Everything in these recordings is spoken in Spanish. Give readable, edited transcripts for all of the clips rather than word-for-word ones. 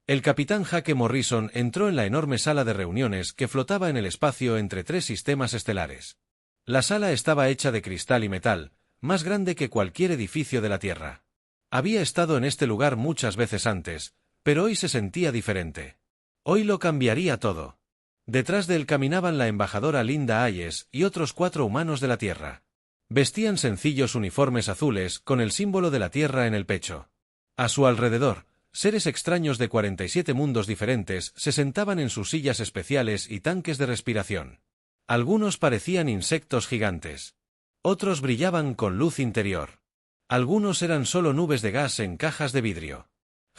El capitán Jake Morrison entró en la enorme sala de reuniones que flotaba en el espacio entre 3 sistemas estelares. La sala estaba hecha de cristal y metal, más grande que cualquier edificio de la Tierra. Había estado en este lugar muchas veces antes, pero hoy se sentía diferente. Hoy lo cambiaría todo. Detrás de él caminaban la embajadora Linda Hayes y otros 4 humanos de la Tierra. Vestían sencillos uniformes azules con el símbolo de la Tierra en el pecho. A su alrededor, seres extraños de 47 mundos diferentes se sentaban en sus sillas especiales y tanques de respiración. Algunos parecían insectos gigantes. Otros brillaban con luz interior. Algunos eran solo nubes de gas en cajas de vidrio.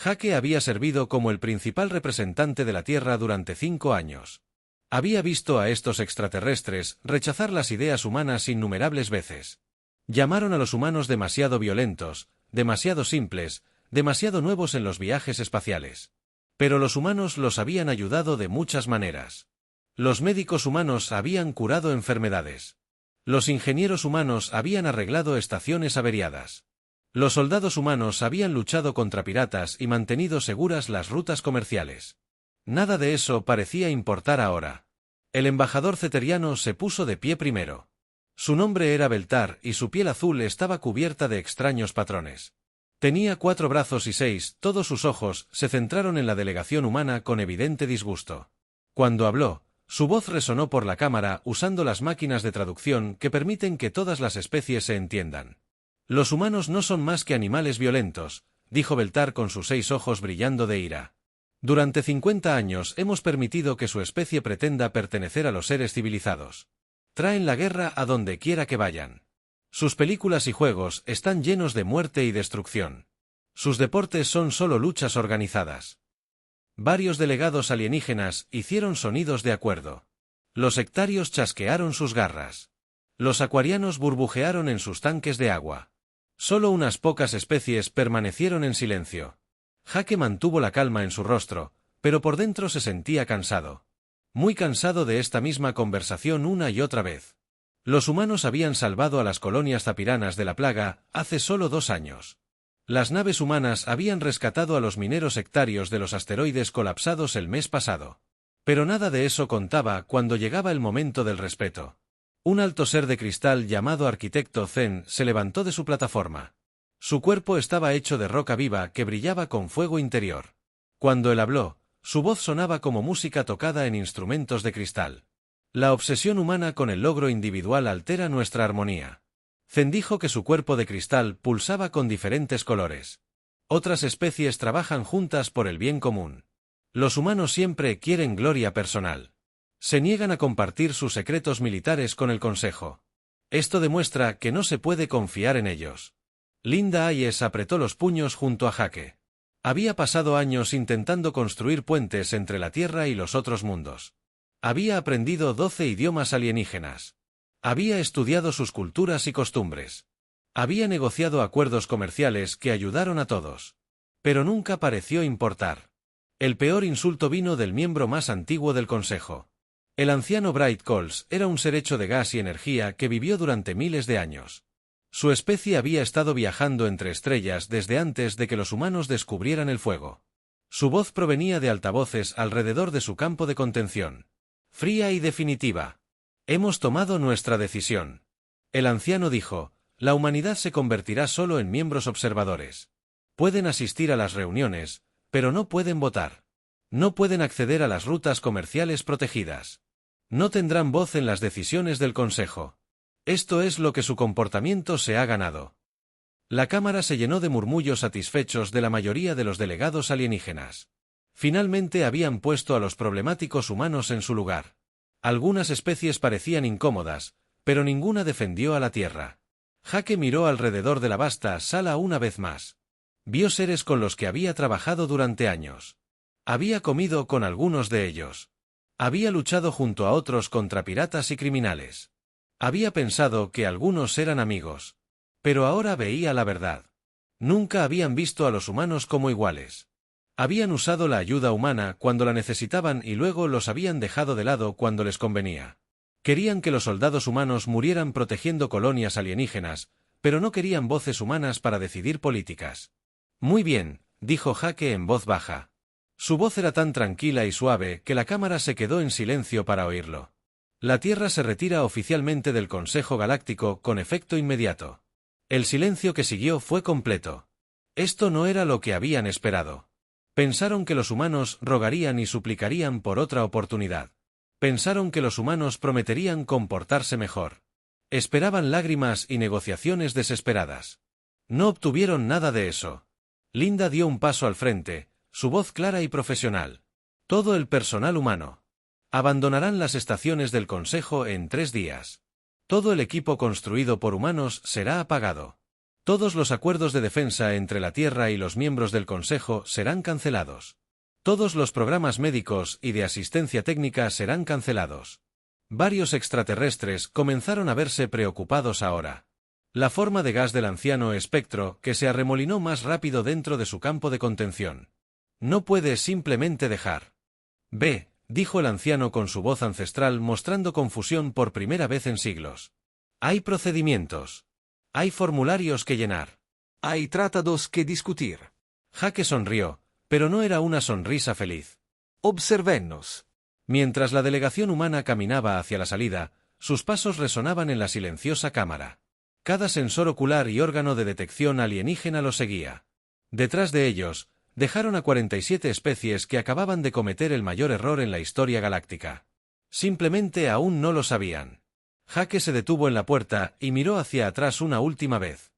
Jake había servido como el principal representante de la Tierra durante 5 años. Había visto a estos extraterrestres rechazar las ideas humanas innumerables veces. Llamaron a los humanos demasiado violentos, demasiado simples, demasiado nuevos en los viajes espaciales. Pero los humanos los habían ayudado de muchas maneras. Los médicos humanos habían curado enfermedades. Los ingenieros humanos habían arreglado estaciones averiadas. Los soldados humanos habían luchado contra piratas y mantenido seguras las rutas comerciales. Nada de eso parecía importar ahora. El embajador ceteriano se puso de pie primero. Su nombre era Beltar y su piel azul estaba cubierta de extraños patrones. Tenía 4 brazos y 6, todos sus ojos se centraron en la delegación humana con evidente disgusto. Cuando habló, su voz resonó por la cámara usando las máquinas de traducción que permiten que todas las especies se entiendan. Los humanos no son más que animales violentos, dijo Beltar con sus 6 ojos brillando de ira. Durante 50 años hemos permitido que su especie pretenda pertenecer a los seres civilizados. Traen la guerra a donde quiera que vayan. Sus películas y juegos están llenos de muerte y destrucción. Sus deportes son solo luchas organizadas. Varios delegados alienígenas hicieron sonidos de acuerdo. Los sectarios chasquearon sus garras. Los acuarianos burbujearon en sus tanques de agua. Solo unas pocas especies permanecieron en silencio. Jake mantuvo la calma en su rostro, pero por dentro se sentía cansado. Muy cansado de esta misma conversación una y otra vez. Los humanos habían salvado a las colonias zapiranas de la plaga hace solo 2 años. Las naves humanas habían rescatado a los mineros sectarios de los asteroides colapsados el mes pasado. Pero nada de eso contaba cuando llegaba el momento del respeto. Un alto ser de cristal llamado Arquitecto Zen se levantó de su plataforma. Su cuerpo estaba hecho de roca viva que brillaba con fuego interior. Cuando él habló, su voz sonaba como música tocada en instrumentos de cristal. La obsesión humana con el logro individual altera nuestra armonía. Zen dijo que su cuerpo de cristal pulsaba con diferentes colores. Otras especies trabajan juntas por el bien común. Los humanos siempre quieren gloria personal. Se niegan a compartir sus secretos militares con el Consejo. Esto demuestra que no se puede confiar en ellos. Linda Hayes apretó los puños junto a Jake. Había pasado años intentando construir puentes entre la Tierra y los otros mundos. Había aprendido 12 idiomas alienígenas. Había estudiado sus culturas y costumbres. Había negociado acuerdos comerciales que ayudaron a todos. Pero nunca pareció importar. El peor insulto vino del miembro más antiguo del Consejo. El anciano Bright Coles era un ser hecho de gas y energía que vivió durante miles de años. Su especie había estado viajando entre estrellas desde antes de que los humanos descubrieran el fuego. Su voz provenía de altavoces alrededor de su campo de contención. Fría y definitiva. Hemos tomado nuestra decisión. El anciano dijo, la humanidad se convertirá solo en miembros observadores. Pueden asistir a las reuniones, pero no pueden votar. No pueden acceder a las rutas comerciales protegidas. No tendrán voz en las decisiones del Consejo. Esto es lo que su comportamiento se ha ganado. La cámara se llenó de murmullos satisfechos de la mayoría de los delegados alienígenas. Finalmente habían puesto a los problemáticos humanos en su lugar. Algunas especies parecían incómodas, pero ninguna defendió a la Tierra. Jake miró alrededor de la vasta sala una vez más. Vio seres con los que había trabajado durante años. Había comido con algunos de ellos. Había luchado junto a otros contra piratas y criminales. Había pensado que algunos eran amigos. Pero ahora veía la verdad. Nunca habían visto a los humanos como iguales. Habían usado la ayuda humana cuando la necesitaban y luego los habían dejado de lado cuando les convenía. Querían que los soldados humanos murieran protegiendo colonias alienígenas, pero no querían voces humanas para decidir políticas. Muy bien, dijo Jake en voz baja. Su voz era tan tranquila y suave que la cámara se quedó en silencio para oírlo. La Tierra se retira oficialmente del Consejo Galáctico con efecto inmediato. El silencio que siguió fue completo. Esto no era lo que habían esperado. Pensaron que los humanos rogarían y suplicarían por otra oportunidad. Pensaron que los humanos prometerían comportarse mejor. Esperaban lágrimas y negociaciones desesperadas. No obtuvieron nada de eso. Linda dio un paso al frente, su voz clara y profesional. Todo el personal humano. Abandonarán las estaciones del Consejo en 3 días. Todo el equipo construido por humanos será apagado. Todos los acuerdos de defensa entre la Tierra y los miembros del Consejo serán cancelados. Todos los programas médicos y de asistencia técnica serán cancelados. Varios extraterrestres comenzaron a verse preocupados ahora. La forma de gas del anciano espectro que se arremolinó más rápido dentro de su campo de contención. No puede simplemente dejar. Ve, dijo el anciano con su voz ancestral mostrando confusión por primera vez en siglos. Hay procedimientos. Hay formularios que llenar. Hay tratados que discutir. Jake sonrió, pero no era una sonrisa feliz. Observennos. Mientras la delegación humana caminaba hacia la salida, sus pasos resonaban en la silenciosa cámara. Cada sensor ocular y órgano de detección alienígena lo seguía. Detrás de ellos, dejaron a 47 especies que acababan de cometer el mayor error en la historia galáctica. Simplemente aún no lo sabían. Jake se detuvo en la puerta y miró hacia atrás una última vez.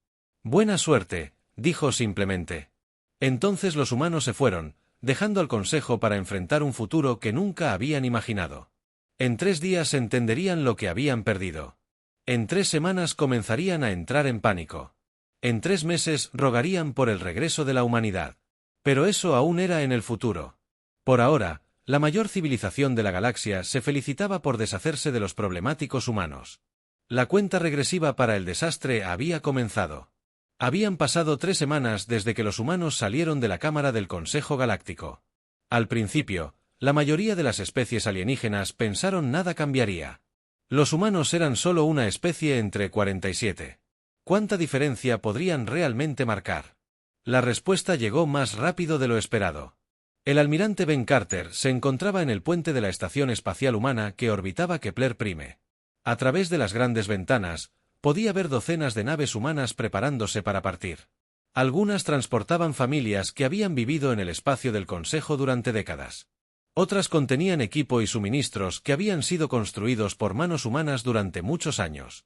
Buena suerte, dijo simplemente. Entonces los humanos se fueron, dejando al Consejo para enfrentar un futuro que nunca habían imaginado. En 3 días entenderían lo que habían perdido. En 3 semanas comenzarían a entrar en pánico. En 3 meses rogarían por el regreso de la humanidad. Pero eso aún era en el futuro. Por ahora, la mayor civilización de la galaxia se felicitaba por deshacerse de los problemáticos humanos. La cuenta regresiva para el desastre había comenzado. Habían pasado 3 semanas desde que los humanos salieron de la Cámara del Consejo Galáctico. Al principio, la mayoría de las especies alienígenas pensaron nada cambiaría. Los humanos eran solo una especie entre 47. ¿Cuánta diferencia podrían realmente marcar? La respuesta llegó más rápido de lo esperado. El almirante Ben Carter se encontraba en el puente de la estación espacial humana que orbitaba Kepler Prime. A través de las grandes ventanas, podía ver docenas de naves humanas preparándose para partir. Algunas transportaban familias que habían vivido en el espacio del Consejo durante décadas. Otras contenían equipo y suministros que habían sido construidos por manos humanas durante muchos años.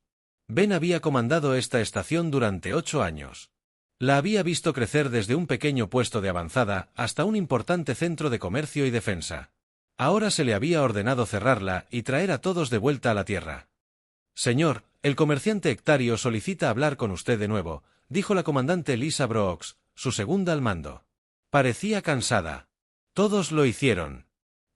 Ben había comandado esta estación durante 8 años. La había visto crecer desde un pequeño puesto de avanzada hasta un importante centro de comercio y defensa. Ahora se le había ordenado cerrarla y traer a todos de vuelta a la Tierra. Señor, el comerciante Hectario solicita hablar con usted de nuevo, dijo la comandante Lisa Brooks, su segunda al mando. Parecía cansada. Todos lo hicieron.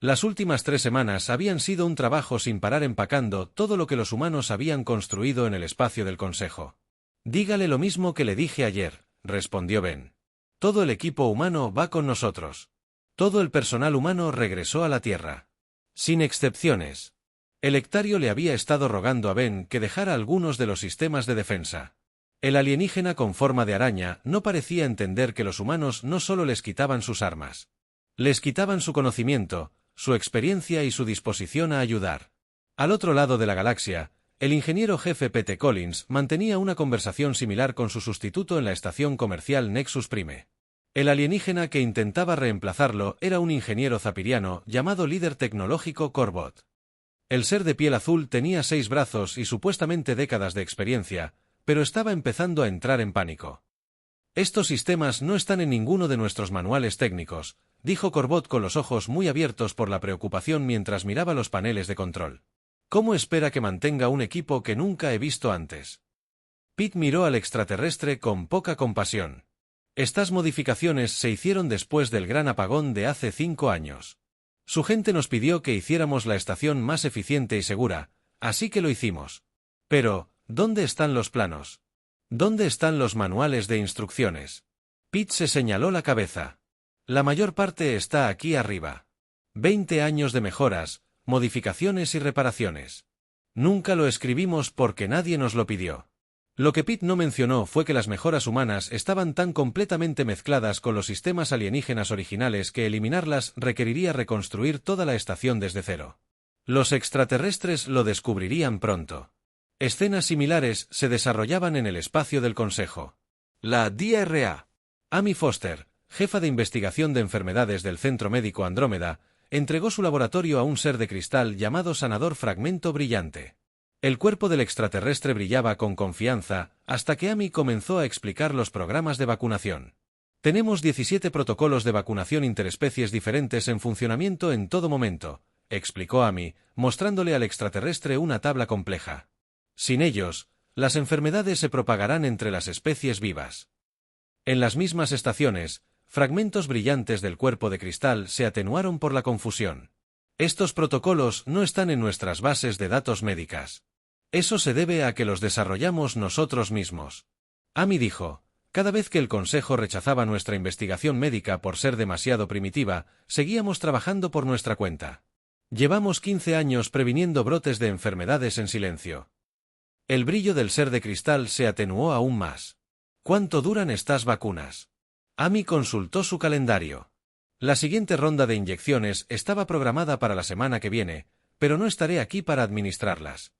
Las últimas 3 semanas habían sido un trabajo sin parar empacando todo lo que los humanos habían construido en el espacio del Consejo. Dígale lo mismo que le dije ayer, respondió Ben. Todo el equipo humano va con nosotros. Todo el personal humano regresó a la Tierra. Sin excepciones. El Hectario le había estado rogando a Ben que dejara algunos de los sistemas de defensa. El alienígena con forma de araña no parecía entender que los humanos no solo les quitaban sus armas. Les quitaban su conocimiento, su experiencia y su disposición a ayudar. Al otro lado de la galaxia, el ingeniero jefe Pete Collins mantenía una conversación similar con su sustituto en la estación comercial Nexus Prime. El alienígena que intentaba reemplazarlo era un ingeniero zapiriano llamado líder tecnológico Corbott. El ser de piel azul tenía 6 brazos y supuestamente décadas de experiencia, pero estaba empezando a entrar en pánico. Estos sistemas no están en ninguno de nuestros manuales técnicos, dijo Corbott con los ojos muy abiertos por la preocupación mientras miraba los paneles de control. ¿Cómo espera que mantenga un equipo que nunca he visto antes? Pete miró al extraterrestre con poca compasión. Estas modificaciones se hicieron después del gran apagón de hace 5 años. Su gente nos pidió que hiciéramos la estación más eficiente y segura, así que lo hicimos. Pero, ¿dónde están los planos? ¿Dónde están los manuales de instrucciones? Pete se señaló la cabeza. La mayor parte está aquí arriba. 20 años de mejoras, modificaciones y reparaciones. Nunca lo escribimos porque nadie nos lo pidió. Lo que Pitt no mencionó fue que las mejoras humanas estaban tan completamente mezcladas con los sistemas alienígenas originales que eliminarlas requeriría reconstruir toda la estación desde cero. Los extraterrestres lo descubrirían pronto. Escenas similares se desarrollaban en el espacio del Consejo. La DRA. Amy Foster, jefa de investigación de enfermedades del Centro Médico Andrómeda, entregó su laboratorio a un ser de cristal llamado Sanador Fragmento Brillante. El cuerpo del extraterrestre brillaba con confianza, hasta que Amy comenzó a explicar los programas de vacunación. Tenemos 17 protocolos de vacunación interespecies diferentes en funcionamiento en todo momento, explicó Amy, mostrándole al extraterrestre una tabla compleja. Sin ellos, las enfermedades se propagarán entre las especies vivas. En las mismas estaciones, fragmentos brillantes del cuerpo de cristal se atenuaron por la confusión. Estos protocolos no están en nuestras bases de datos médicas. Eso se debe a que los desarrollamos nosotros mismos. Amy dijo, cada vez que el Consejo rechazaba nuestra investigación médica por ser demasiado primitiva, seguíamos trabajando por nuestra cuenta. Llevamos 15 años previniendo brotes de enfermedades en silencio. El brillo del ser de cristal se atenuó aún más. ¿Cuánto duran estas vacunas? Amy consultó su calendario. La siguiente ronda de inyecciones estaba programada para la semana que viene, pero no estaré aquí para administrarlas.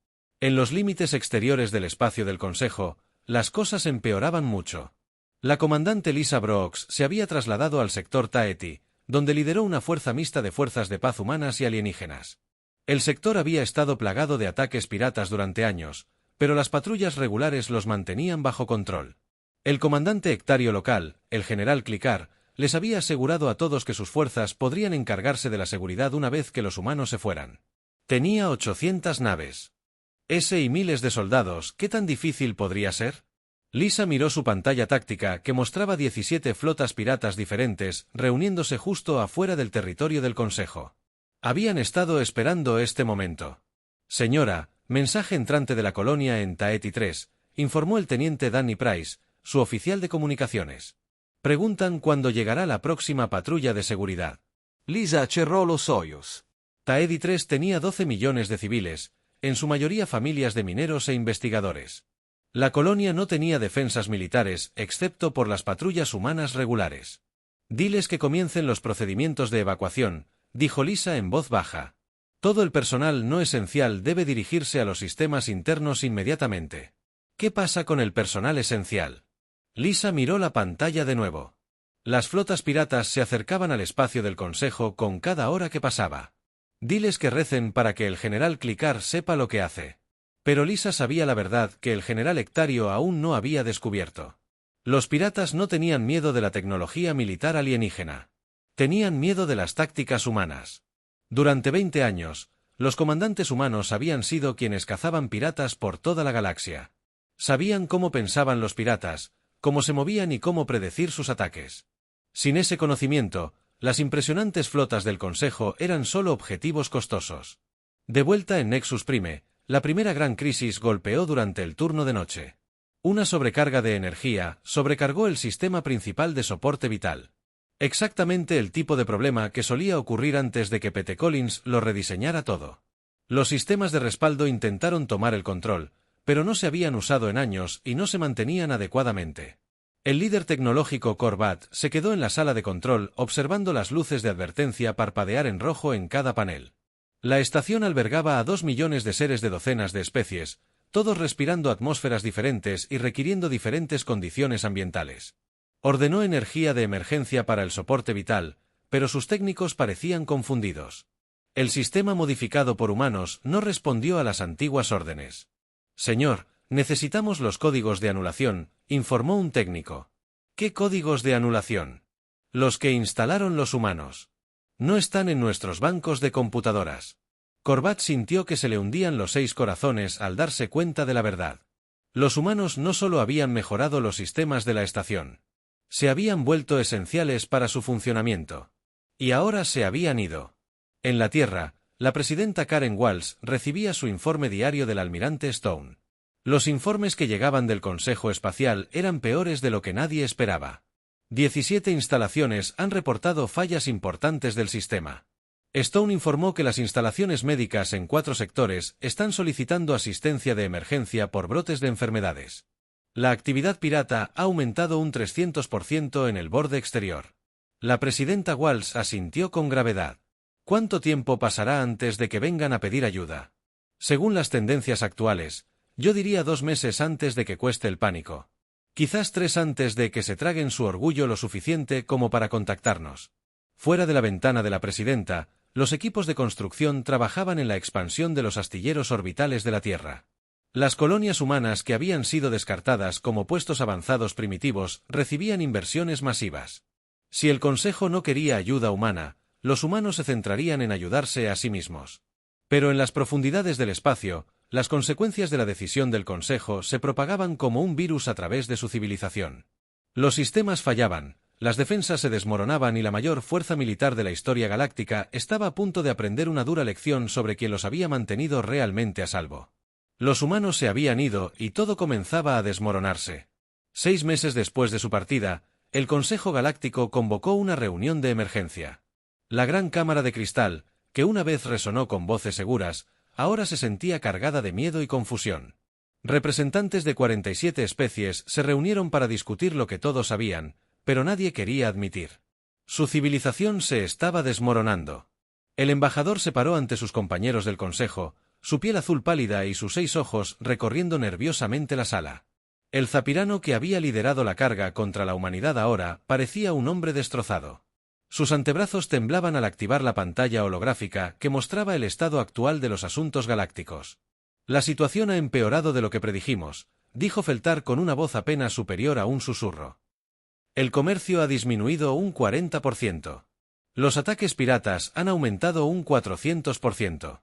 En los límites exteriores del espacio del Consejo, las cosas empeoraban mucho. La comandante Lisa Brooks se había trasladado al sector Taeti, donde lideró una fuerza mixta de fuerzas de paz humanas y alienígenas. El sector había estado plagado de ataques piratas durante años, pero las patrullas regulares los mantenían bajo control. El comandante hectario local, el general Clicar, les había asegurado a todos que sus fuerzas podrían encargarse de la seguridad una vez que los humanos se fueran. Tenía 800 naves. Ese y miles de soldados, ¿qué tan difícil podría ser? Lisa miró su pantalla táctica que mostraba 17 flotas piratas diferentes reuniéndose justo afuera del territorio del Consejo. Habían estado esperando este momento. Señora, mensaje entrante de la colonia en Taeti 3, informó el teniente Danny Price, su oficial de comunicaciones. Preguntan cuándo llegará la próxima patrulla de seguridad. Lisa cerró los ojos. Taeti 3 tenía 12 millones de civiles, en su mayoría familias de mineros e investigadores. La colonia no tenía defensas militares, excepto por las patrullas humanas regulares. Diles que comiencen los procedimientos de evacuación, dijo Lisa en voz baja. Todo el personal no esencial debe dirigirse a los sistemas internos inmediatamente. ¿Qué pasa con el personal esencial? Lisa miró la pantalla de nuevo. Las flotas piratas se acercaban al espacio del Consejo con cada hora que pasaba. Diles que recen para que el general Clicar sepa lo que hace. Pero Lisa sabía la verdad que el general Hectario aún no había descubierto. Los piratas no tenían miedo de la tecnología militar alienígena. Tenían miedo de las tácticas humanas. Durante 20 años, los comandantes humanos habían sido quienes cazaban piratas por toda la galaxia. Sabían cómo pensaban los piratas, cómo se movían y cómo predecir sus ataques. Sin ese conocimiento, las impresionantes flotas del Consejo eran solo objetivos costosos. De vuelta en Nexus Prime, la primera gran crisis golpeó durante el turno de noche. Una sobrecarga de energía sobrecargó el sistema principal de soporte vital. Exactamente el tipo de problema que solía ocurrir antes de que Pete Collins lo rediseñara todo. Los sistemas de respaldo intentaron tomar el control, pero no se habían usado en años y no se mantenían adecuadamente. El líder tecnológico Corbat se quedó en la sala de control observando las luces de advertencia parpadear en rojo en cada panel. La estación albergaba a 2 millones de seres de docenas de especies, todos respirando atmósferas diferentes y requiriendo diferentes condiciones ambientales. Ordenó energía de emergencia para el soporte vital, pero sus técnicos parecían confundidos. El sistema modificado por humanos no respondió a las antiguas órdenes. Señor, necesitamos los códigos de anulación, informó un técnico. ¿Qué códigos de anulación? Los que instalaron los humanos. No están en nuestros bancos de computadoras. Corbat sintió que se le hundían los 6 corazones al darse cuenta de la verdad. Los humanos no solo habían mejorado los sistemas de la estación. Se habían vuelto esenciales para su funcionamiento. Y ahora se habían ido. En la Tierra, la presidenta Karen Walsh recibía su informe diario del almirante Stone. Los informes que llegaban del Consejo Espacial eran peores de lo que nadie esperaba. 17 instalaciones han reportado fallas importantes del sistema. Stone informó que las instalaciones médicas en 4 sectores están solicitando asistencia de emergencia por brotes de enfermedades. La actividad pirata ha aumentado un 300% en el borde exterior. La presidenta Walsh asintió con gravedad. ¿Cuánto tiempo pasará antes de que vengan a pedir ayuda? Según las tendencias actuales, yo diría 2 meses antes de que cueste el pánico. Quizás 3 antes de que se traguen su orgullo lo suficiente como para contactarnos. Fuera de la ventana de la presidenta, los equipos de construcción trabajaban en la expansión de los astilleros orbitales de la Tierra. Las colonias humanas que habían sido descartadas como puestos avanzados primitivos recibían inversiones masivas. Si el Consejo no quería ayuda humana, los humanos se centrarían en ayudarse a sí mismos. Pero en las profundidades del espacio, las consecuencias de la decisión del Consejo se propagaban como un virus a través de su civilización. Los sistemas fallaban, las defensas se desmoronaban y la mayor fuerza militar de la historia galáctica estaba a punto de aprender una dura lección sobre quien los había mantenido realmente a salvo. Los humanos se habían ido y todo comenzaba a desmoronarse. 6 meses después de su partida, el Consejo Galáctico convocó una reunión de emergencia. La gran cámara de cristal, que una vez resonó con voces seguras, ahora se sentía cargada de miedo y confusión. Representantes de 47 especies se reunieron para discutir lo que todos sabían, pero nadie quería admitir. Su civilización se estaba desmoronando. El embajador se paró ante sus compañeros del Consejo, su piel azul pálida y sus 6 ojos recorriendo nerviosamente la sala. El zapirano que había liderado la carga contra la humanidad ahora parecía un hombre destrozado. Sus antebrazos temblaban al activar la pantalla holográfica que mostraba el estado actual de los asuntos galácticos. La situación ha empeorado de lo que predijimos, dijo Feltar con una voz apenas superior a un susurro. El comercio ha disminuido un 40%. Los ataques piratas han aumentado un 400%.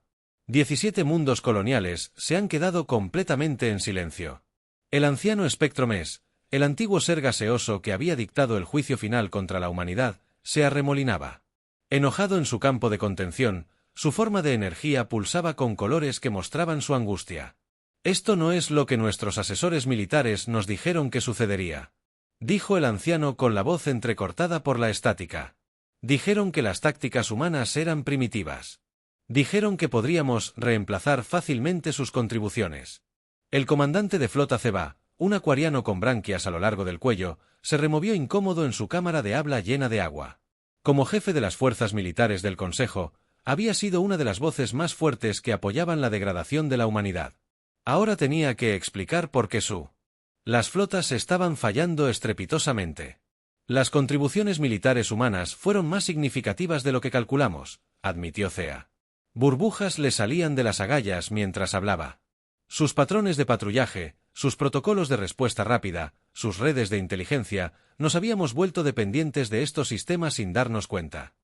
17 mundos coloniales se han quedado completamente en silencio. El anciano Espectromes, el antiguo ser gaseoso que había dictado el juicio final contra la humanidad, se arremolinaba. Enojado en su campo de contención, su forma de energía pulsaba con colores que mostraban su angustia. Esto no es lo que nuestros asesores militares nos dijeron que sucedería, dijo el anciano con la voz entrecortada por la estática. Dijeron que las tácticas humanas eran primitivas. Dijeron que podríamos reemplazar fácilmente sus contribuciones. El comandante de flota Ceba, un acuariano con branquias a lo largo del cuello, se removió incómodo en su cámara de habla llena de agua. Como jefe de las fuerzas militares del Consejo, había sido una de las voces más fuertes que apoyaban la degradación de la humanidad. Ahora tenía que explicar por qué las flotas estaban fallando estrepitosamente. Las contribuciones militares humanas fueron más significativas de lo que calculamos, admitió Cea. Burbujas le salían de las agallas mientras hablaba. Sus patrones de patrullaje, sus protocolos de respuesta rápida, sus redes de inteligencia, nos habíamos vuelto dependientes de estos sistemas sin darnos cuenta.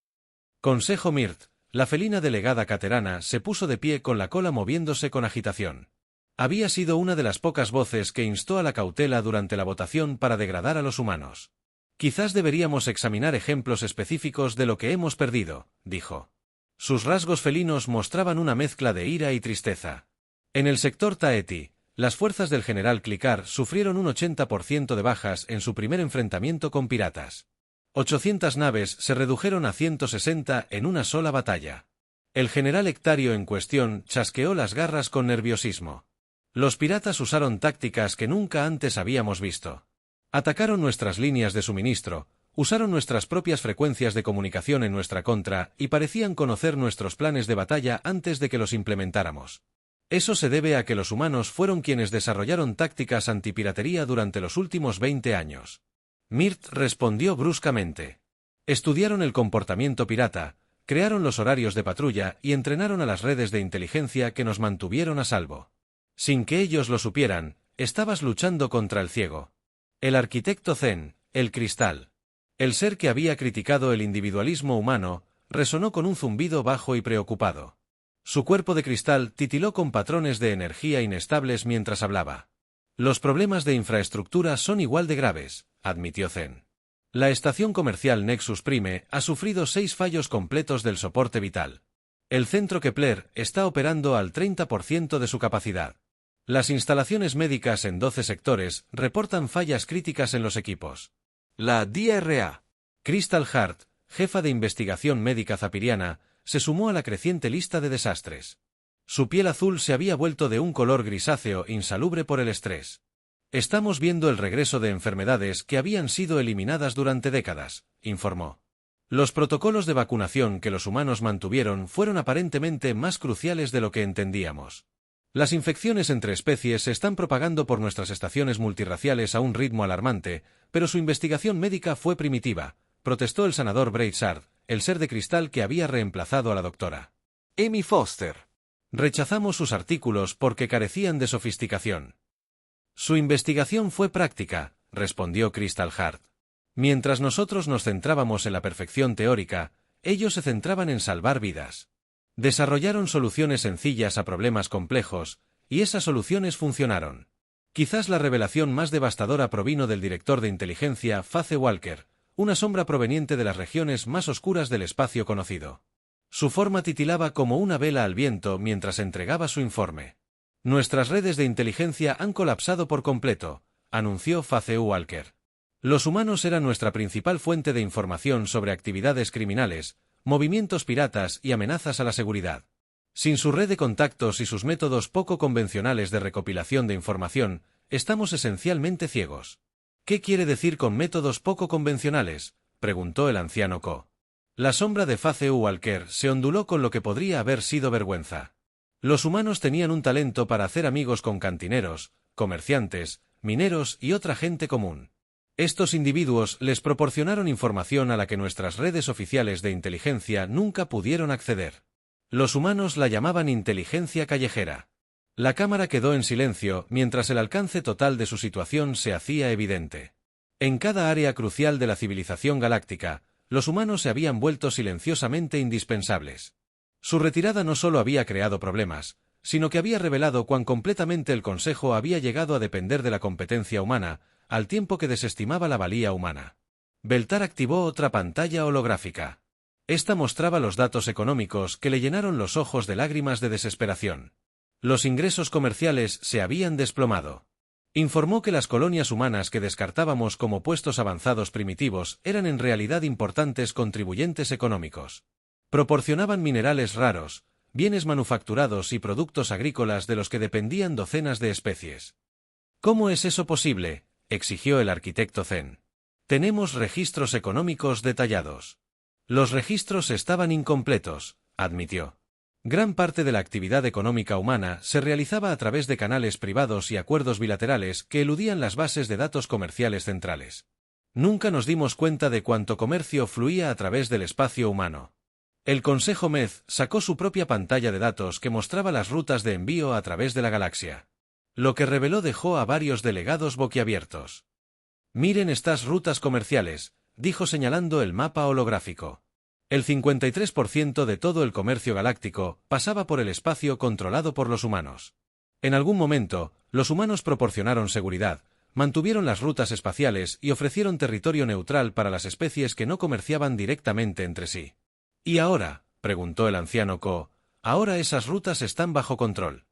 Consejo Mirt, la felina delegada caterana, se puso de pie con la cola moviéndose con agitación. Había sido una de las pocas voces que instó a la cautela durante la votación para degradar a los humanos. Quizás deberíamos examinar ejemplos específicos de lo que hemos perdido, dijo. Sus rasgos felinos mostraban una mezcla de ira y tristeza. En el sector Taeti, las fuerzas del general Clicar sufrieron un 80% de bajas en su primer enfrentamiento con piratas. 800 naves se redujeron a 160 en una sola batalla. El general Hectario en cuestión chasqueó las garras con nerviosismo. Los piratas usaron tácticas que nunca antes habíamos visto. Atacaron nuestras líneas de suministro, usaron nuestras propias frecuencias de comunicación en nuestra contra y parecían conocer nuestros planes de batalla antes de que los implementáramos. Eso se debe a que los humanos fueron quienes desarrollaron tácticas antipiratería durante los últimos 20 años. Mirt respondió bruscamente. Estudiaron el comportamiento pirata, crearon los horarios de patrulla y entrenaron a las redes de inteligencia que nos mantuvieron a salvo. Sin que ellos lo supieran, estabas luchando contra el ciego. El arquitecto Zen, el cristal. El ser que había criticado el individualismo humano, resonó con un zumbido bajo y preocupado. Su cuerpo de cristal titiló con patrones de energía inestables mientras hablaba. Los problemas de infraestructura son igual de graves, admitió Zen. La estación comercial Nexus Prime ha sufrido 6 fallos completos del soporte vital. El centro Kepler está operando al 30% de su capacidad. Las instalaciones médicas en 12 sectores reportan fallas críticas en los equipos. La DRA. Crystal Hart, jefa de investigación médica zapiriana, se sumó a la creciente lista de desastres. Su piel azul se había vuelto de un color grisáceo insalubre por el estrés. Estamos viendo el regreso de enfermedades que habían sido eliminadas durante décadas, informó. Los protocolos de vacunación que los humanos mantuvieron fueron aparentemente más cruciales de lo que entendíamos. Las infecciones entre especies se están propagando por nuestras estaciones multirraciales a un ritmo alarmante, pero su investigación médica fue primitiva, protestó el senador Bradshaw, el ser de cristal que había reemplazado a la doctora Amy Foster. Rechazamos sus artículos porque carecían de sofisticación. Su investigación fue práctica, respondió Crystal Hart. Mientras nosotros nos centrábamos en la perfección teórica, ellos se centraban en salvar vidas. Desarrollaron soluciones sencillas a problemas complejos, y esas soluciones funcionaron. Quizás la revelación más devastadora provino del director de inteligencia Faze Walker, una sombra proveniente de las regiones más oscuras del espacio conocido. Su forma titilaba como una vela al viento mientras entregaba su informe. Nuestras redes de inteligencia han colapsado por completo, anunció Faze Walker. Los humanos eran nuestra principal fuente de información sobre actividades criminales, movimientos piratas y amenazas a la seguridad. Sin su red de contactos y sus métodos poco convencionales de recopilación de información, estamos esencialmente ciegos. ¿Qué quiere decir con métodos poco convencionales?, preguntó el anciano Co. La sombra de Faze Walker se onduló con lo que podría haber sido vergüenza. Los humanos tenían un talento para hacer amigos con cantineros, comerciantes, mineros y otra gente común. Estos individuos les proporcionaron información a la que nuestras redes oficiales de inteligencia nunca pudieron acceder. Los humanos la llamaban inteligencia callejera. La cámara quedó en silencio mientras el alcance total de su situación se hacía evidente. En cada área crucial de la civilización galáctica, los humanos se habían vuelto silenciosamente indispensables. Su retirada no solo había creado problemas, sino que había revelado cuán completamente el Consejo había llegado a depender de la competencia humana, al tiempo que desestimaba la valía humana. Beltar activó otra pantalla holográfica. Esta mostraba los datos económicos que le llenaron los ojos de lágrimas de desesperación. Los ingresos comerciales se habían desplomado. Informó que las colonias humanas que descartábamos como puestos avanzados primitivos eran en realidad importantes contribuyentes económicos. Proporcionaban minerales raros, bienes manufacturados y productos agrícolas de los que dependían docenas de especies. ¿Cómo es eso posible?, exigió el arquitecto Zen. Tenemos registros económicos detallados. Los registros estaban incompletos, admitió. Gran parte de la actividad económica humana se realizaba a través de canales privados y acuerdos bilaterales que eludían las bases de datos comerciales centrales. Nunca nos dimos cuenta de cuánto comercio fluía a través del espacio humano. El Consejo MEZ sacó su propia pantalla de datos que mostraba las rutas de envío a través de la galaxia. Lo que reveló dejó a varios delegados boquiabiertos. Miren estas rutas comerciales, dijo señalando el mapa holográfico. El 53% de todo el comercio galáctico pasaba por el espacio controlado por los humanos. En algún momento, los humanos proporcionaron seguridad, mantuvieron las rutas espaciales y ofrecieron territorio neutral para las especies que no comerciaban directamente entre sí. ¿Y ahora?, preguntó el anciano Co. Ahora esas rutas están bajo control.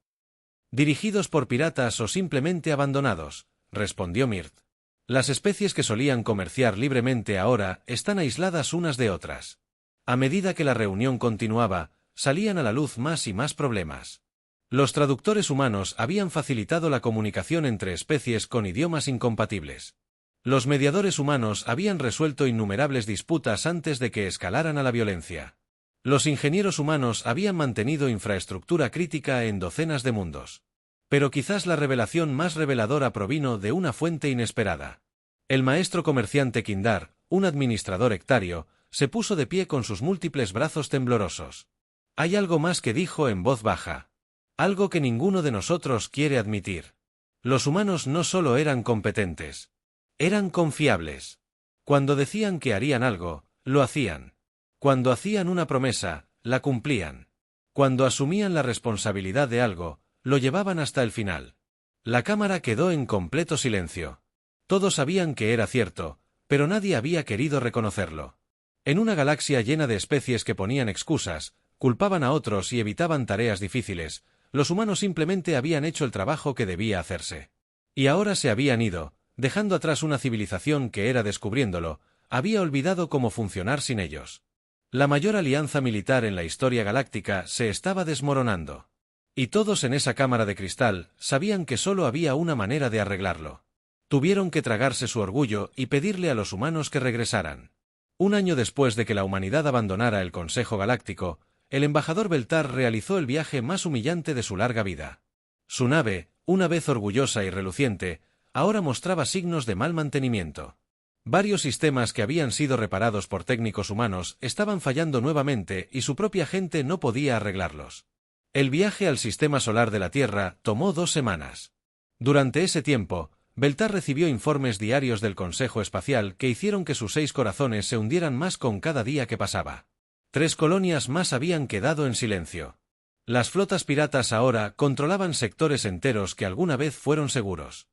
Dirigidos por piratas o simplemente abandonados, respondió Mirt. Las especies que solían comerciar libremente ahora están aisladas unas de otras. A medida que la reunión continuaba, salían a la luz más y más problemas. Los traductores humanos habían facilitado la comunicación entre especies con idiomas incompatibles. Los mediadores humanos habían resuelto innumerables disputas antes de que escalaran a la violencia. Los ingenieros humanos habían mantenido infraestructura crítica en docenas de mundos. Pero quizás la revelación más reveladora provino de una fuente inesperada. El maestro comerciante Kindar, un administrador hectario, se puso de pie con sus múltiples brazos temblorosos. Hay algo más que dijo en voz baja. Algo que ninguno de nosotros quiere admitir. Los humanos no solo eran competentes. Eran confiables. Cuando decían que harían algo, lo hacían. Cuando hacían una promesa, la cumplían. Cuando asumían la responsabilidad de algo, lo llevaban hasta el final. La cámara quedó en completo silencio. Todos sabían que era cierto, pero nadie había querido reconocerlo. En una galaxia llena de especies que ponían excusas, culpaban a otros y evitaban tareas difíciles, los humanos simplemente habían hecho el trabajo que debía hacerse. Y ahora se habían ido, dejando atrás una civilización que era descubriéndolo, había olvidado cómo funcionar sin ellos. La mayor alianza militar en la historia galáctica se estaba desmoronando. Y todos en esa cámara de cristal sabían que solo había una manera de arreglarlo. Tuvieron que tragarse su orgullo y pedirle a los humanos que regresaran. Un año después de que la humanidad abandonara el Consejo Galáctico, el embajador Beltar realizó el viaje más humillante de su larga vida. Su nave, una vez orgullosa y reluciente, ahora mostraba signos de mal mantenimiento. Varios sistemas que habían sido reparados por técnicos humanos estaban fallando nuevamente y su propia gente no podía arreglarlos. El viaje al sistema solar de la Tierra tomó 2 semanas. Durante ese tiempo, Beltar recibió informes diarios del Consejo Espacial que hicieron que sus 6 corazones se hundieran más con cada día que pasaba. 3 colonias más habían quedado en silencio. Las flotas piratas ahora controlaban sectores enteros que alguna vez fueron seguros.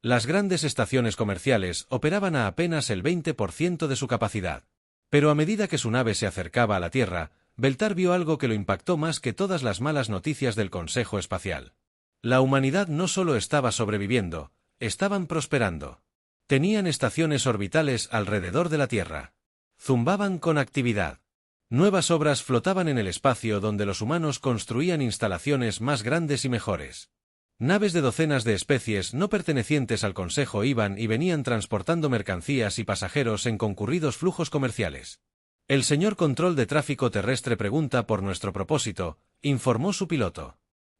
Las grandes estaciones comerciales operaban a apenas el 20% de su capacidad. Pero a medida que su nave se acercaba a la Tierra, Beltar vio algo que lo impactó más que todas las malas noticias del Consejo Espacial. La humanidad no solo estaba sobreviviendo, estaban prosperando. Tenían estaciones orbitales alrededor de la Tierra. Zumbaban con actividad. Nuevas obras flotaban en el espacio donde los humanos construían instalaciones más grandes y mejores. Naves de docenas de especies no pertenecientes al Consejo iban y venían transportando mercancías y pasajeros en concurridos flujos comerciales. El señor Control de Tráfico Terrestre pregunta por nuestro propósito, informó su piloto.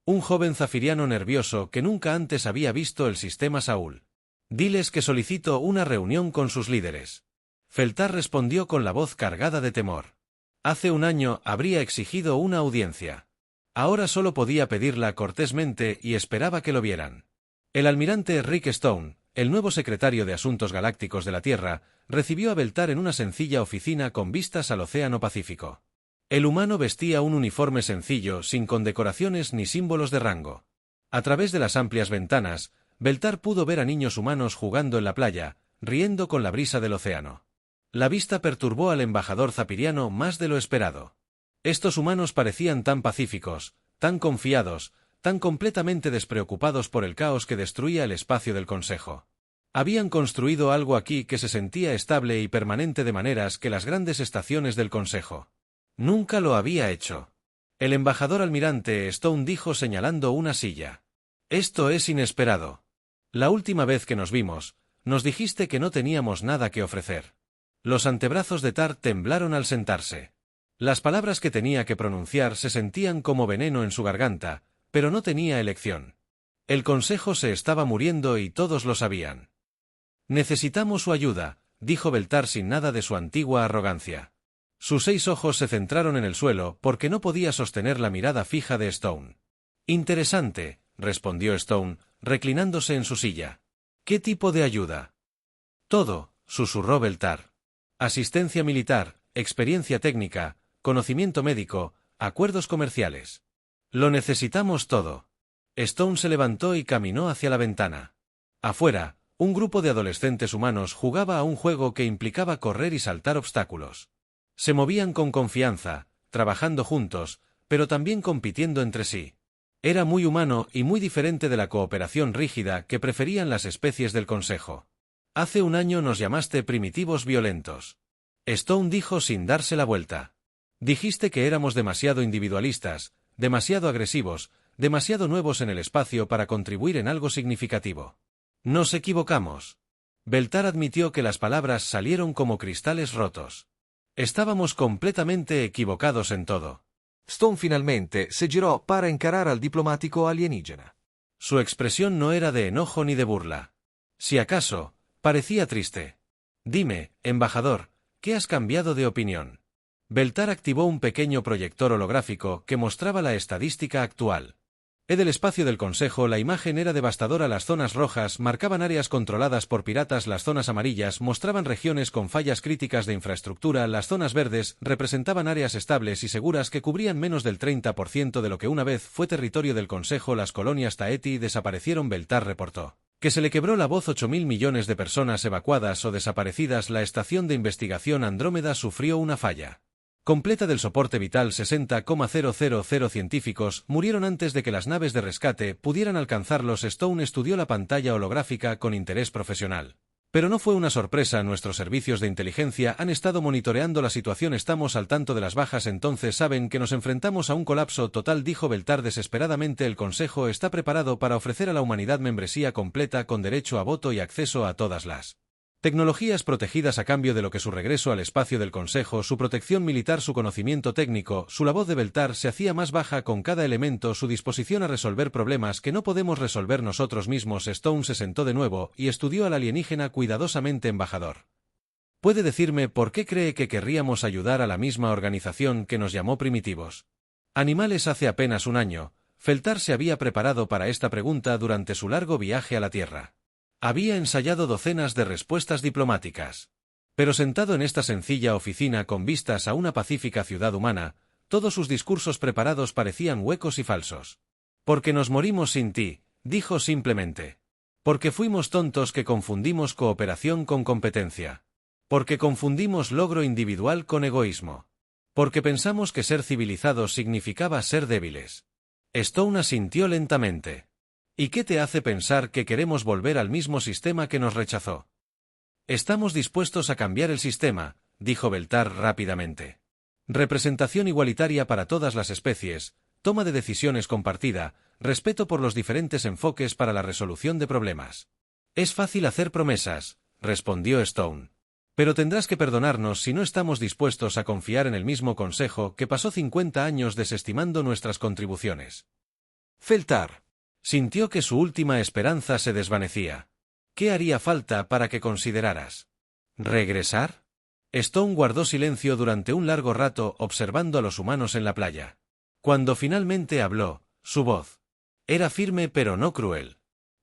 Un joven zafiriano nervioso que nunca antes había visto el sistema Saúl. Diles que solicito una reunión con sus líderes. Feltar respondió con la voz cargada de temor. Hace un año habría exigido una audiencia. Ahora solo podía pedirla cortésmente y esperaba que lo vieran. El almirante Rick Stone, el nuevo secretario de Asuntos Galácticos de la Tierra, recibió a Beltar en una sencilla oficina con vistas al Océano Pacífico. El humano vestía un uniforme sencillo, sin condecoraciones ni símbolos de rango. A través de las amplias ventanas, Beltar pudo ver a niños humanos jugando en la playa, riendo con la brisa del océano. La vista perturbó al embajador zapiriano más de lo esperado. Estos humanos parecían tan pacíficos, tan confiados, tan completamente despreocupados por el caos que destruía el espacio del Consejo. Habían construido algo aquí que se sentía estable y permanente de maneras que las grandes estaciones del Consejo nunca lo había hecho. El embajador almirante Stone dijo señalando una silla. Esto es inesperado. La última vez que nos vimos, nos dijiste que no teníamos nada que ofrecer. Los antebrazos de Tar temblaron al sentarse. Las palabras que tenía que pronunciar se sentían como veneno en su garganta, pero no tenía elección. El Consejo se estaba muriendo y todos lo sabían. Necesitamos su ayuda, dijo Beltar sin nada de su antigua arrogancia. Sus 6 ojos se centraron en el suelo porque no podía sostener la mirada fija de Stone. Interesante, respondió Stone, reclinándose en su silla. ¿Qué tipo de ayuda? Todo, susurró Beltar. Asistencia militar, experiencia técnica, conocimiento médico, acuerdos comerciales. Lo necesitamos todo. Stone se levantó y caminó hacia la ventana. Afuera, un grupo de adolescentes humanos jugaba a un juego que implicaba correr y saltar obstáculos. Se movían con confianza, trabajando juntos, pero también compitiendo entre sí. Era muy humano y muy diferente de la cooperación rígida que preferían las especies del Consejo. Hace un año nos llamaste primitivos violentos. Stone dijo sin darse la vuelta. Dijiste que éramos demasiado individualistas, demasiado agresivos, demasiado nuevos en el espacio para contribuir en algo significativo. Nos equivocamos. Beltar admitió que las palabras salieron como cristales rotos. Estábamos completamente equivocados en todo. Stone finalmente se giró para encarar al diplomático alienígena. Su expresión no era de enojo ni de burla. Si acaso, parecía triste. Dime, embajador, ¿qué has cambiado de opinión? Beltar activó un pequeño proyector holográfico que mostraba la estadística actual. Del espacio del Consejo la imagen era devastadora. Las zonas rojas marcaban áreas controladas por piratas, las zonas amarillas mostraban regiones con fallas críticas de infraestructura, las zonas verdes representaban áreas estables y seguras que cubrían menos del 30% de lo que una vez fue territorio del Consejo. Las colonias Taeti desaparecieron. Beltar reportó que se le quebró la voz. 8.000 millones de personas evacuadas o desaparecidas. La estación de investigación Andrómeda sufrió una falla completa del soporte vital. 60,000 científicos murieron antes de que las naves de rescate pudieran alcanzarlos. Stone estudió la pantalla holográfica con interés profesional. Pero no fue una sorpresa, nuestros servicios de inteligencia han estado monitoreando la situación, estamos al tanto de las bajas, entonces saben que nos enfrentamos a un colapso total, dijo Beltar desesperadamente. El Consejo está preparado para ofrecer a la humanidad membresía completa con derecho a voto y acceso a todas las tecnologías protegidas a cambio de lo que su regreso al espacio del Consejo, su protección militar, su conocimiento técnico. La voz de Beltar se hacía más baja con cada elemento, su disposición a resolver problemas que no podemos resolver nosotros mismos. Stone se sentó de nuevo y estudió al alienígena cuidadosamente. Embajador, ¿puede decirme por qué cree que querríamos ayudar a la misma organización que nos llamó primitivos animales? Hace apenas un año, Beltar se había preparado para esta pregunta durante su largo viaje a la Tierra. Había ensayado docenas de respuestas diplomáticas. Pero sentado en esta sencilla oficina con vistas a una pacífica ciudad humana, todos sus discursos preparados parecían huecos y falsos. Porque nos morimos sin ti, dijo simplemente. Porque fuimos tontos que confundimos cooperación con competencia. Porque confundimos logro individual con egoísmo. Porque pensamos que ser civilizados significaba ser débiles. Stone asintió lentamente. ¿Y qué te hace pensar que queremos volver al mismo sistema que nos rechazó? Estamos dispuestos a cambiar el sistema, dijo Beltar rápidamente. Representación igualitaria para todas las especies, toma de decisiones compartida, respeto por los diferentes enfoques para la resolución de problemas. Es fácil hacer promesas, respondió Stone. Pero tendrás que perdonarnos si no estamos dispuestos a confiar en el mismo Consejo que pasó 50 años desestimando nuestras contribuciones. Beltar sintió que su última esperanza se desvanecía. ¿Qué haría falta para que consideraras regresar? Stone guardó silencio durante un largo rato observando a los humanos en la playa. Cuando finalmente habló, su voz era firme pero no cruel.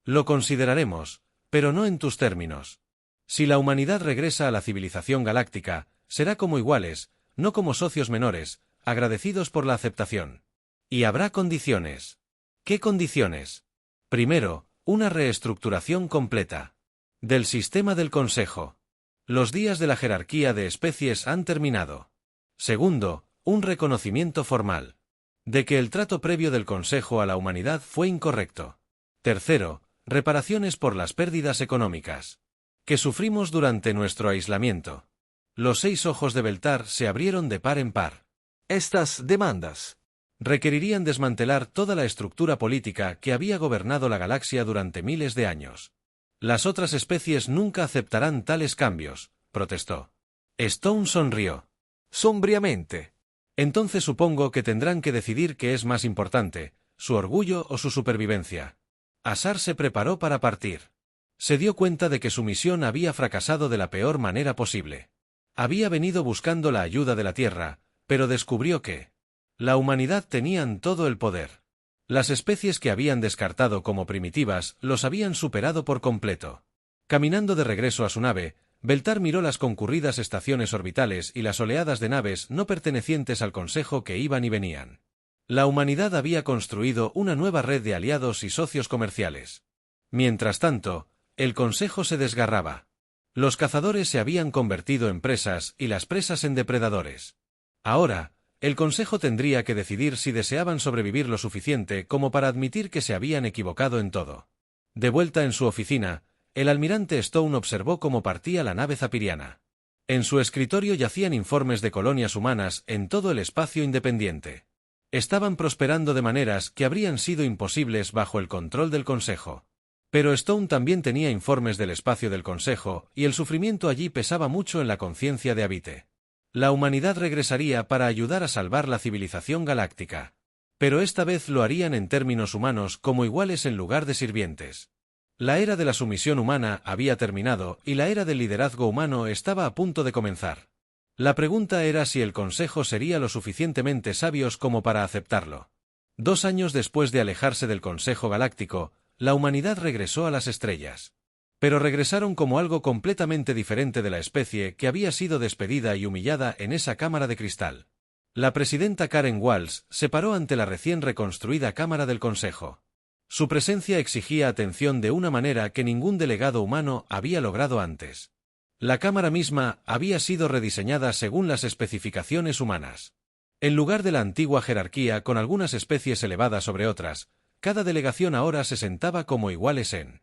Lo consideraremos, pero no en tus términos. Si la humanidad regresa a la civilización galáctica, será como iguales, no como socios menores, agradecidos por la aceptación. Y habrá condiciones. ¿Qué condiciones? Primero, una reestructuración completa del sistema del Consejo. Los días de la jerarquía de especies han terminado. Segundo, un reconocimiento formal de que el trato previo del Consejo a la humanidad fue incorrecto. Tercero, reparaciones por las pérdidas económicas que sufrimos durante nuestro aislamiento. Los 6 ojos de Beltar se abrieron de par en par. Estas demandas requerirían desmantelar toda la estructura política que había gobernado la galaxia durante miles de años. Las otras especies nunca aceptarán tales cambios, protestó. Stone sonrió. Sombríamente. Entonces supongo que tendrán que decidir qué es más importante, su orgullo o su supervivencia. Asar se preparó para partir. Se dio cuenta de que su misión había fracasado de la peor manera posible. Había venido buscando la ayuda de la Tierra, pero descubrió que la humanidad tenían todo el poder. Las especies que habían descartado como primitivas los habían superado por completo. Caminando de regreso a su nave, Beltar miró las concurridas estaciones orbitales y las oleadas de naves no pertenecientes al Consejo que iban y venían. La humanidad había construido una nueva red de aliados y socios comerciales. Mientras tanto, el Consejo se desgarraba. Los cazadores se habían convertido en presas y las presas en depredadores. Ahora, el Consejo tendría que decidir si deseaban sobrevivir lo suficiente como para admitir que se habían equivocado en todo. De vuelta en su oficina, el almirante Stone observó cómo partía la nave zapiriana. En su escritorio yacían informes de colonias humanas en todo el espacio independiente. Estaban prosperando de maneras que habrían sido imposibles bajo el control del Consejo. Pero Stone también tenía informes del espacio del Consejo, y el sufrimiento allí pesaba mucho en la conciencia de Habite. La humanidad regresaría para ayudar a salvar la civilización galáctica. Pero esta vez lo harían en términos humanos como iguales en lugar de sirvientes. La era de la sumisión humana había terminado y la era del liderazgo humano estaba a punto de comenzar. La pregunta era si el Consejo sería lo suficientemente sabios como para aceptarlo. 2 años después de alejarse del Consejo Galáctico, la humanidad regresó a las estrellas. Pero regresaron como algo completamente diferente de la especie que había sido despedida y humillada en esa cámara de cristal. La presidenta Karen Walsh se paró ante la recién reconstruida Cámara del Consejo. Su presencia exigía atención de una manera que ningún delegado humano había logrado antes. La cámara misma había sido rediseñada según las especificaciones humanas. En lugar de la antigua jerarquía con algunas especies elevadas sobre otras, cada delegación ahora se sentaba como iguales en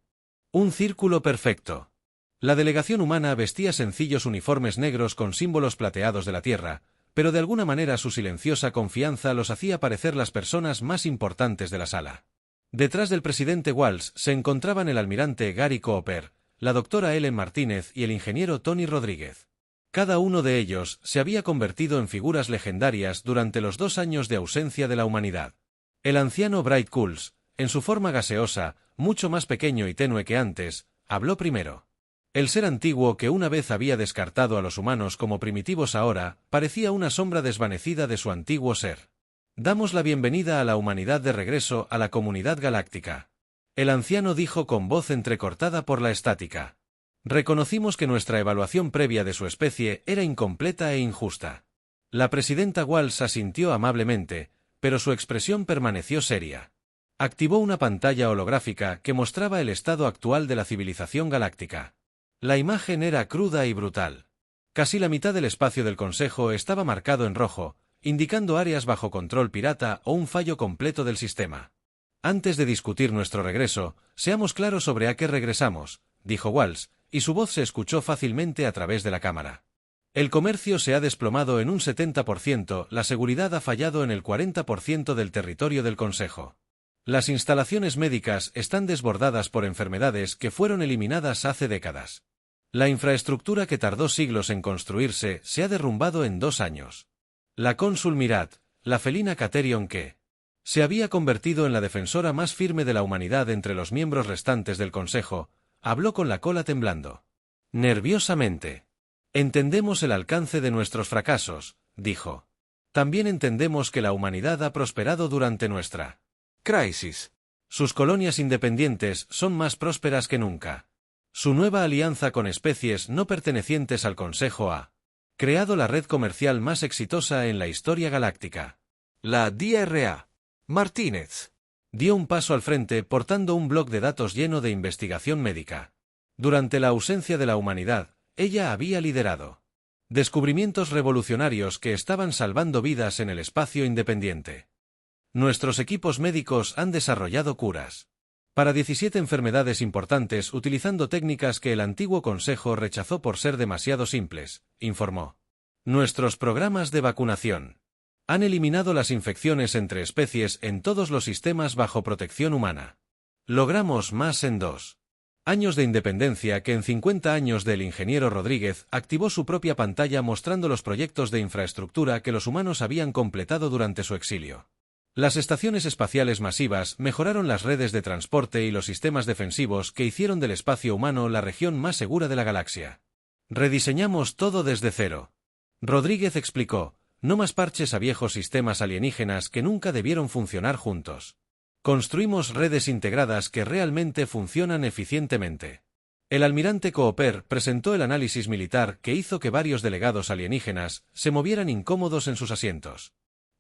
un círculo perfecto. La delegación humana vestía sencillos uniformes negros con símbolos plateados de la Tierra, pero de alguna manera su silenciosa confianza los hacía parecer las personas más importantes de la sala. Detrás del presidente Walsh se encontraban el almirante Gary Cooper, la doctora Ellen Martínez y el ingeniero Tony Rodríguez. Cada uno de ellos se había convertido en figuras legendarias durante los 2 años de ausencia de la humanidad. El anciano Bright Cools, en su forma gaseosa, mucho más pequeño y tenue que antes, habló primero. El ser antiguo que una vez había descartado a los humanos como primitivos ahora, parecía una sombra desvanecida de su antiguo ser. Damos la bienvenida a la humanidad de regreso a la comunidad galáctica. El anciano dijo con voz entrecortada por la estática. Reconocimos que nuestra evaluación previa de su especie era incompleta e injusta. La presidenta Walsh asintió amablemente, pero su expresión permaneció seria. Activó una pantalla holográfica que mostraba el estado actual de la civilización galáctica. La imagen era cruda y brutal. Casi la mitad del espacio del Consejo estaba marcado en rojo, indicando áreas bajo control pirata o un fallo completo del sistema. Antes de discutir nuestro regreso, seamos claros sobre a qué regresamos, dijo Walsh, y su voz se escuchó fácilmente a través de la cámara. El comercio se ha desplomado en un 70%, la seguridad ha fallado en el 40% del territorio del Consejo. Las instalaciones médicas están desbordadas por enfermedades que fueron eliminadas hace décadas. La infraestructura que tardó siglos en construirse se ha derrumbado en 2 años. La cónsul Mirat, la felina Caterion que se había convertido en la defensora más firme de la humanidad entre los miembros restantes del Consejo, habló con la cola temblando. Nerviosamente. Entendemos el alcance de nuestros fracasos, dijo. También entendemos que la humanidad ha prosperado durante nuestra crisis. Sus colonias independientes son más prósperas que nunca. Su nueva alianza con especies no pertenecientes al Consejo ha creado la red comercial más exitosa en la historia galáctica. La DRA. Martínez dio un paso al frente portando un bloc de datos lleno de investigación médica. Durante la ausencia de la humanidad, ella había liderado descubrimientos revolucionarios que estaban salvando vidas en el espacio independiente. Nuestros equipos médicos han desarrollado curas para 17 enfermedades importantes utilizando técnicas que el antiguo Consejo rechazó por ser demasiado simples, informó. Nuestros programas de vacunación han eliminado las infecciones entre especies en todos los sistemas bajo protección humana. Logramos más en 2 años de independencia que en 50 años del ingeniero Rodríguez activó su propia pantalla mostrando los proyectos de infraestructura que los humanos habían completado durante su exilio. Las estaciones espaciales masivas mejoraron las redes de transporte y los sistemas defensivos que hicieron del espacio humano la región más segura de la galaxia. Rediseñamos todo desde cero. Rodríguez explicó, no más parches a viejos sistemas alienígenas que nunca debieron funcionar juntos. Construimos redes integradas que realmente funcionan eficientemente. El almirante Cooper presentó el análisis militar que hizo que varios delegados alienígenas se movieran incómodos en sus asientos.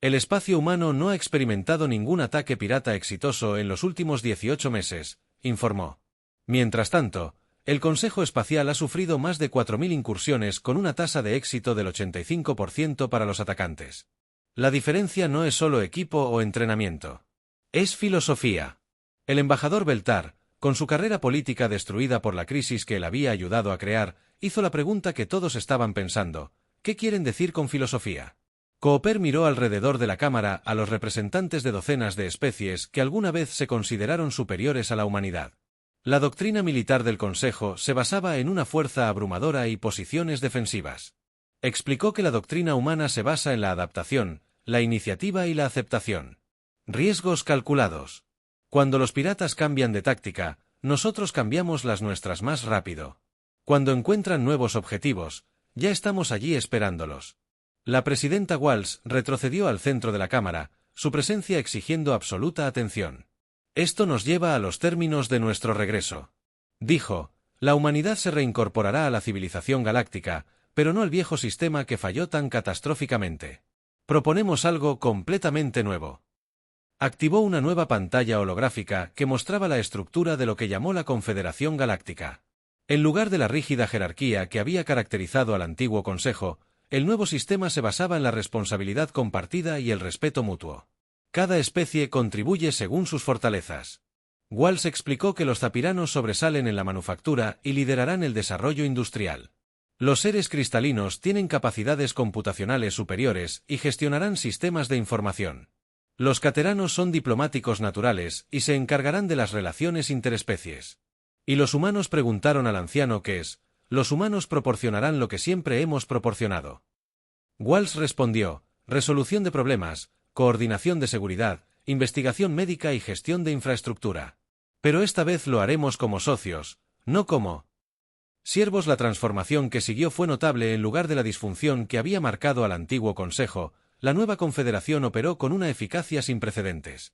El espacio humano no ha experimentado ningún ataque pirata exitoso en los últimos 18 meses, informó. Mientras tanto, el Consejo Espacial ha sufrido más de 4.000 incursiones con una tasa de éxito del 85% para los atacantes. La diferencia no es solo equipo o entrenamiento. Es filosofía. El embajador Beltar, con su carrera política destruida por la crisis que él había ayudado a crear, hizo la pregunta que todos estaban pensando, ¿qué quieren decir con filosofía? Cooper miró alrededor de la cámara a los representantes de docenas de especies que alguna vez se consideraron superiores a la humanidad. La doctrina militar del Consejo se basaba en una fuerza abrumadora y posiciones defensivas. Explicó que la doctrina humana se basa en la adaptación, la iniciativa y la aceptación. Riesgos calculados. Cuando los piratas cambian de táctica, nosotros cambiamos las nuestras más rápido. Cuando encuentran nuevos objetivos, ya estamos allí esperándolos. La presidenta Walsh retrocedió al centro de la cámara, su presencia exigiendo absoluta atención. Esto nos lleva a los términos de nuestro regreso. Dijo, la humanidad se reincorporará a la civilización galáctica, pero no al viejo sistema que falló tan catastróficamente. Proponemos algo completamente nuevo. Activó una nueva pantalla holográfica que mostraba la estructura de lo que llamó la Confederación Galáctica. En lugar de la rígida jerarquía que había caracterizado al antiguo Consejo, el nuevo sistema se basaba en la responsabilidad compartida y el respeto mutuo. Cada especie contribuye según sus fortalezas. Walsh explicó que los zapiranos sobresalen en la manufactura y liderarán el desarrollo industrial. Los seres cristalinos tienen capacidades computacionales superiores y gestionarán sistemas de información. Los cateranos son diplomáticos naturales y se encargarán de las relaciones interespecies. Y los humanos preguntaron al anciano qué es. Los humanos proporcionarán lo que siempre hemos proporcionado. Walsh respondió: resolución de problemas, coordinación de seguridad, investigación médica y gestión de infraestructura. Pero esta vez lo haremos como socios, no como siervos. La transformación que siguió fue notable. En lugar de la disfunción que había marcado al antiguo Consejo, la nueva Confederación operó con una eficacia sin precedentes.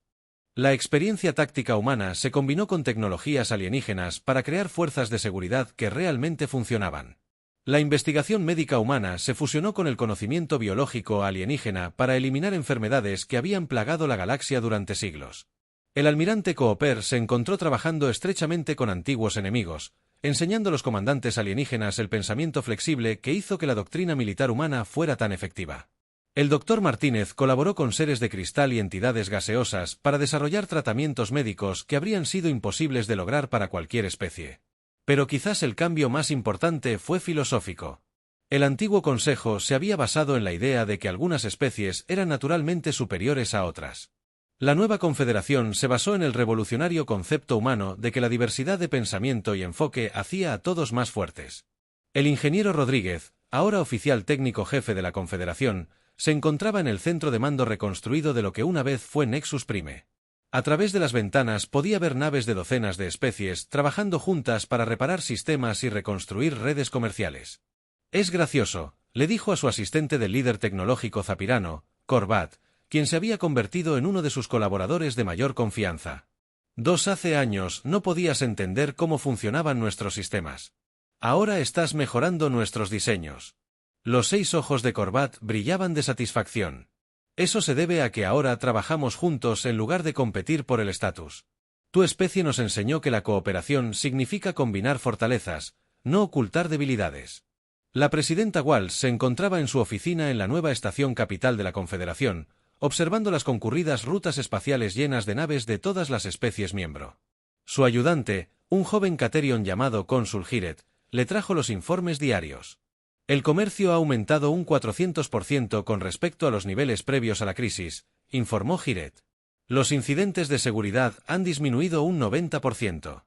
La experiencia táctica humana se combinó con tecnologías alienígenas para crear fuerzas de seguridad que realmente funcionaban. La investigación médica humana se fusionó con el conocimiento biológico alienígena para eliminar enfermedades que habían plagado la galaxia durante siglos. El almirante Cooper se encontró trabajando estrechamente con antiguos enemigos, enseñando a los comandantes alienígenas el pensamiento flexible que hizo que la doctrina militar humana fuera tan efectiva. El Dr. Martínez colaboró con seres de cristal y entidades gaseosas para desarrollar tratamientos médicos que habrían sido imposibles de lograr para cualquier especie. Pero quizás el cambio más importante fue filosófico. El antiguo Consejo se había basado en la idea de que algunas especies eran naturalmente superiores a otras. La nueva Confederación se basó en el revolucionario concepto humano de que la diversidad de pensamiento y enfoque hacía a todos más fuertes. El ingeniero Rodríguez, ahora oficial técnico jefe de la Confederación, se encontraba en el centro de mando reconstruido de lo que una vez fue Nexus Prime. A través de las ventanas podía ver naves de docenas de especies trabajando juntas para reparar sistemas y reconstruir redes comerciales. Es gracioso, le dijo a su asistente del líder tecnológico zapirano, Corbat, quien se había convertido en uno de sus colaboradores de mayor confianza. Hace años no podías entender cómo funcionaban nuestros sistemas. Ahora estás mejorando nuestros diseños. Los 6 ojos de Corbat brillaban de satisfacción. Eso se debe a que ahora trabajamos juntos en lugar de competir por el estatus. Tu especie nos enseñó que la cooperación significa combinar fortalezas, no ocultar debilidades. La presidenta Walsh se encontraba en su oficina en la nueva estación capital de la Confederación, observando las concurridas rutas espaciales llenas de naves de todas las especies miembro. Su ayudante, un joven Caterion llamado Cónsul Giret, le trajo los informes diarios. El comercio ha aumentado un 400% con respecto a los niveles previos a la crisis, informó Giret. Los incidentes de seguridad han disminuido un 90%.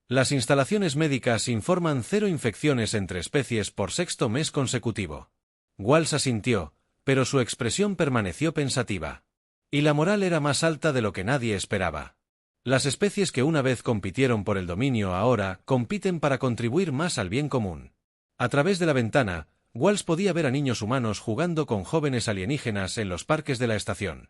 Las instalaciones médicas informan 0 infecciones entre especies por 6º mes consecutivo. Walsh asintió, pero su expresión permaneció pensativa. Y la moral era más alta de lo que nadie esperaba. Las especies que una vez compitieron por el dominio ahora compiten para contribuir más al bien común. A través de la ventana, Walsh podía ver a niños humanos jugando con jóvenes alienígenas en los parques de la estación.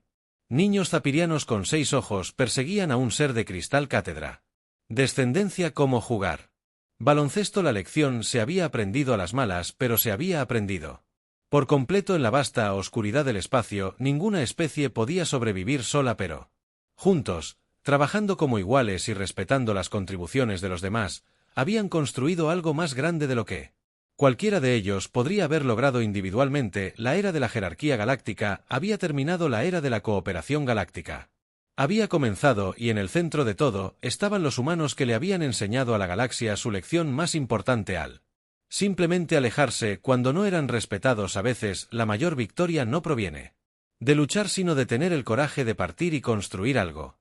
Niños zapirianos con 6 ojos perseguían a un ser de cristal cátedra. Descendencia cómo jugar. Baloncesto. La lección se había aprendido a las malas, pero se había aprendido. Por completo en la vasta oscuridad del espacio, ninguna especie podía sobrevivir sola, pero juntos, trabajando como iguales y respetando las contribuciones de los demás, habían construido algo más grande de lo que cualquiera de ellos podría haber logrado individualmente. La era de la jerarquía galáctica había terminado. La era de la cooperación galáctica había comenzado, y en el centro de todo estaban los humanos que le habían enseñado a la galaxia su lección más importante al simplemente alejarse cuando no eran respetados. A veces la mayor victoria no proviene de luchar, sino de tener el coraje de partir y construir algo.